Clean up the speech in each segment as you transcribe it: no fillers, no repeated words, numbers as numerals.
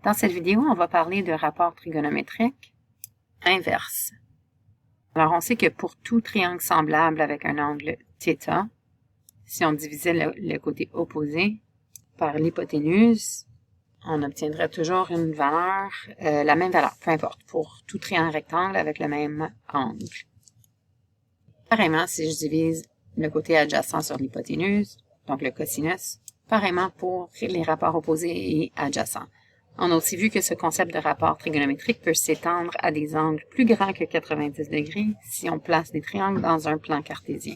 Dans cette vidéo, on va parler de rapport trigonométrique inverse. Alors, on sait que pour tout triangle semblable avec un angle θ, si on divisait le côté opposé par l'hypoténuse, on obtiendrait toujours une valeur, la même valeur, peu importe, pour tout triangle rectangle avec le même angle. Pareillement, si je divise le côté adjacent sur l'hypoténuse, donc le cosinus, pareillement pour les rapports opposés et adjacents. On a aussi vu que ce concept de rapport trigonométrique peut s'étendre à des angles plus grands que 90 degrés si on place des triangles dans un plan cartésien.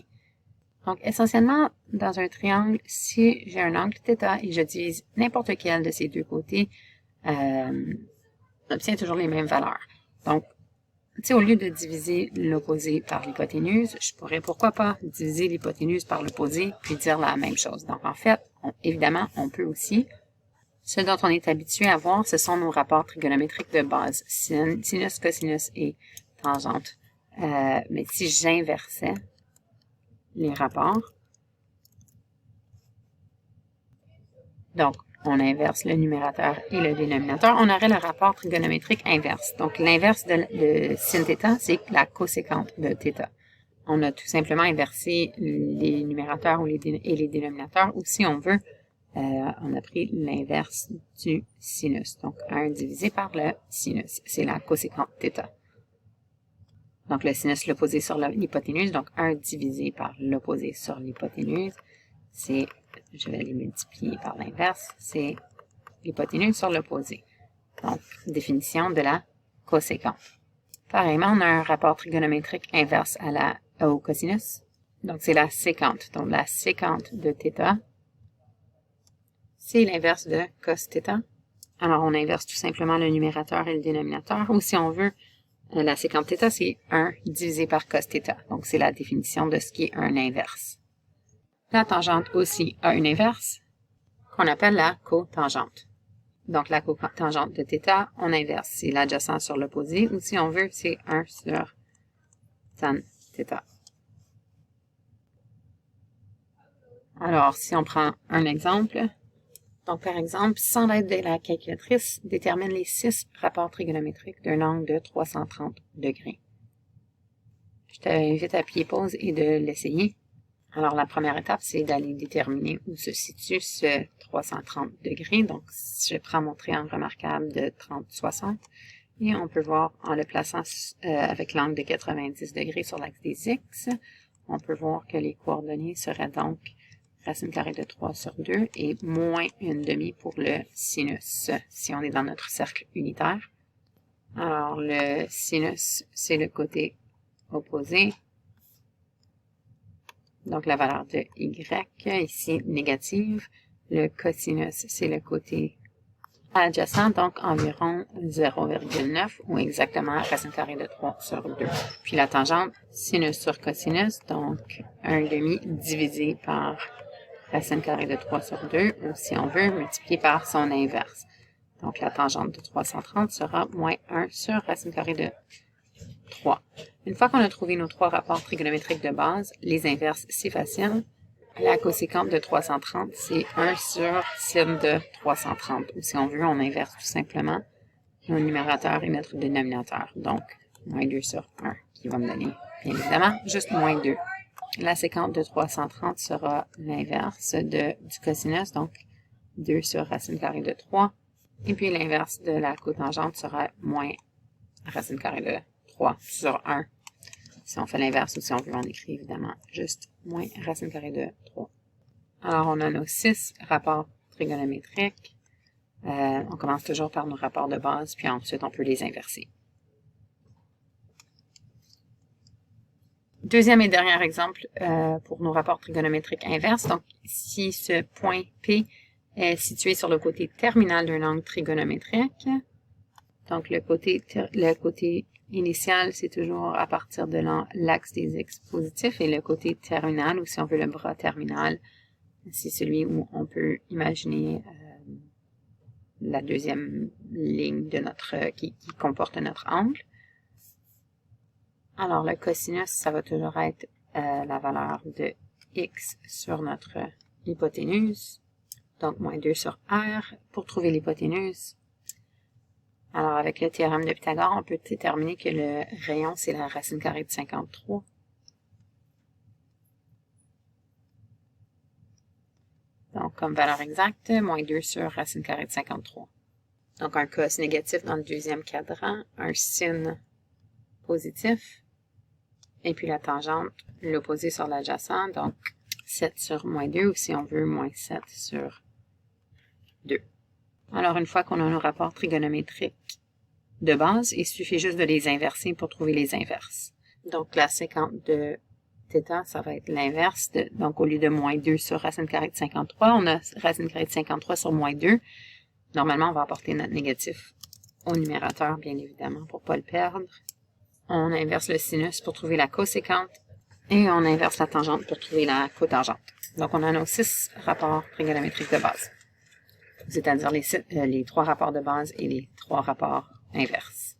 Donc, essentiellement, dans un triangle, si j'ai un angle θ et je divise n'importe quel de ces deux côtés, on obtient toujours les mêmes valeurs. Donc, tu sais, au lieu de diviser l'opposé par l'hypoténuse, je pourrais, pourquoi pas, diviser l'hypoténuse par l'opposé, puis dire la même chose. Donc, en fait, évidemment, on peut aussi. Ce dont on est habitué à voir, ce sont nos rapports trigonométriques de base, sinus, cosinus et tangente. Mais si j'inversais les rapports, donc on inverse le numérateur et le dénominateur, on aurait le rapport trigonométrique inverse. Donc l'inverse de sin θ, c'est la coséquente de θ. On a tout simplement inversé les numérateurs et les dénominateurs, ou si on veut, on a pris l'inverse du sinus. Donc, 1 divisé par le sinus. C'est la coséquente θ. Donc, le sinus l'opposé sur l'hypoténuse. Donc, 1 divisé par l'opposé sur l'hypoténuse. C'est, je vais les multiplier par l'inverse, c'est l'hypoténuse sur l'opposé. Donc, définition de la coséquente. Pareillement, on a un rapport trigonométrique inverse au cosinus. Donc, c'est la séquente. Donc, la séquente de θ, c'est l'inverse de cos θ. Alors, on inverse tout simplement le numérateur et le dénominateur. Ou si on veut, la séquente θ, c'est 1 divisé par cos θ. Donc, c'est la définition de ce qui est un inverse. La tangente aussi a une inverse qu'on appelle la cotangente. Donc, la cotangente de θ, on inverse. C'est l'adjacent sur l'opposé. Ou si on veut, c'est 1 sur tan θ. Alors, si on prend un exemple, donc, par exemple, sans l'aide de la calculatrice, détermine les 6 rapports trigonométriques d'un angle de 330 degrés. Je t'invite à appuyer pause et de l'essayer. Alors, la première étape, c'est d'aller déterminer où se situe ce 330 degrés. Donc, je prends mon triangle remarquable de 30-60 et on peut voir en le plaçant avec l'angle de 90 degrés sur l'axe des X, on peut voir que les coordonnées seraient donc racine carrée de 3 sur 2 et moins une demi pour le sinus, si on est dans notre cercle unitaire. Alors, le sinus, c'est le côté opposé. Donc, la valeur de y, ici, négative. Le cosinus, c'est le côté adjacent, donc environ 0,9 ou exactement racine carrée de 3 sur 2. Puis la tangente, sinus sur cosinus, donc 1,5 divisé par racine carrée de 3 sur 2, ou si on veut, multiplier par son inverse. Donc, la tangente de 330 sera moins 1 sur racine carrée de 3. Une fois qu'on a trouvé nos 3 rapports trigonométriques de base, les inverses, c'est facile. La coséquente de 330, c'est 1 sur sin de 330. Ou si on veut, on inverse tout simplement nos numérateurs et notre dénominateur. Donc, moins 2 sur 1, qui va me donner, bien évidemment, juste moins 2. La séquente de 330 sera l'inverse du cosinus, donc 2 sur racine carrée de 3. Et puis l'inverse de la cotangente sera moins racine carrée de 3 sur 1. Si on fait l'inverse ou si on veut, on écrit évidemment juste moins racine carrée de 3. Alors, on a nos 6 rapports trigonométriques. On commence toujours par nos rapports de base, puis ensuite on peut les inverser. Deuxième et dernier exemple pour nos rapports trigonométriques inverses. Donc, si ce point P est situé sur le côté terminal d'un angle trigonométrique, donc le côté initial, c'est toujours à partir de l'axe des X positifs, et le côté terminal, ou si on veut le bras terminal, c'est celui où on peut imaginer la deuxième ligne de qui comporte notre angle. Alors, le cosinus, ça va toujours être la valeur de x sur notre hypoténuse. Donc, moins 2 sur r. Pour trouver l'hypoténuse, Alors, avec le théorème de Pythagore, on peut déterminer que le rayon, c'est la racine carrée de 53. Donc, comme valeur exacte, moins 2 sur racine carrée de 53. Donc, un cos négatif dans le deuxième cadran, un sin positif, et puis la tangente, l'opposé sur l'adjacent, donc 7 sur moins 2, ou si on veut, moins 7 sur 2. Alors, une fois qu'on a nos rapports trigonométriques de base, il suffit juste de les inverser pour trouver les inverses. Donc, la séquente de θ, ça va être l'inverse. Donc, au lieu de moins 2 sur racine carrée de 53, on a racine carrée de 53 sur moins 2. Normalement, on va apporter notre négatif au numérateur, bien évidemment, pour ne pas le perdre. On inverse le sinus pour trouver la coséquente et on inverse la tangente pour trouver la cotangente. Donc, on a nos 6 rapports trigonométriques de base, c'est-à-dire les 3 rapports de base et les 3 rapports inverses.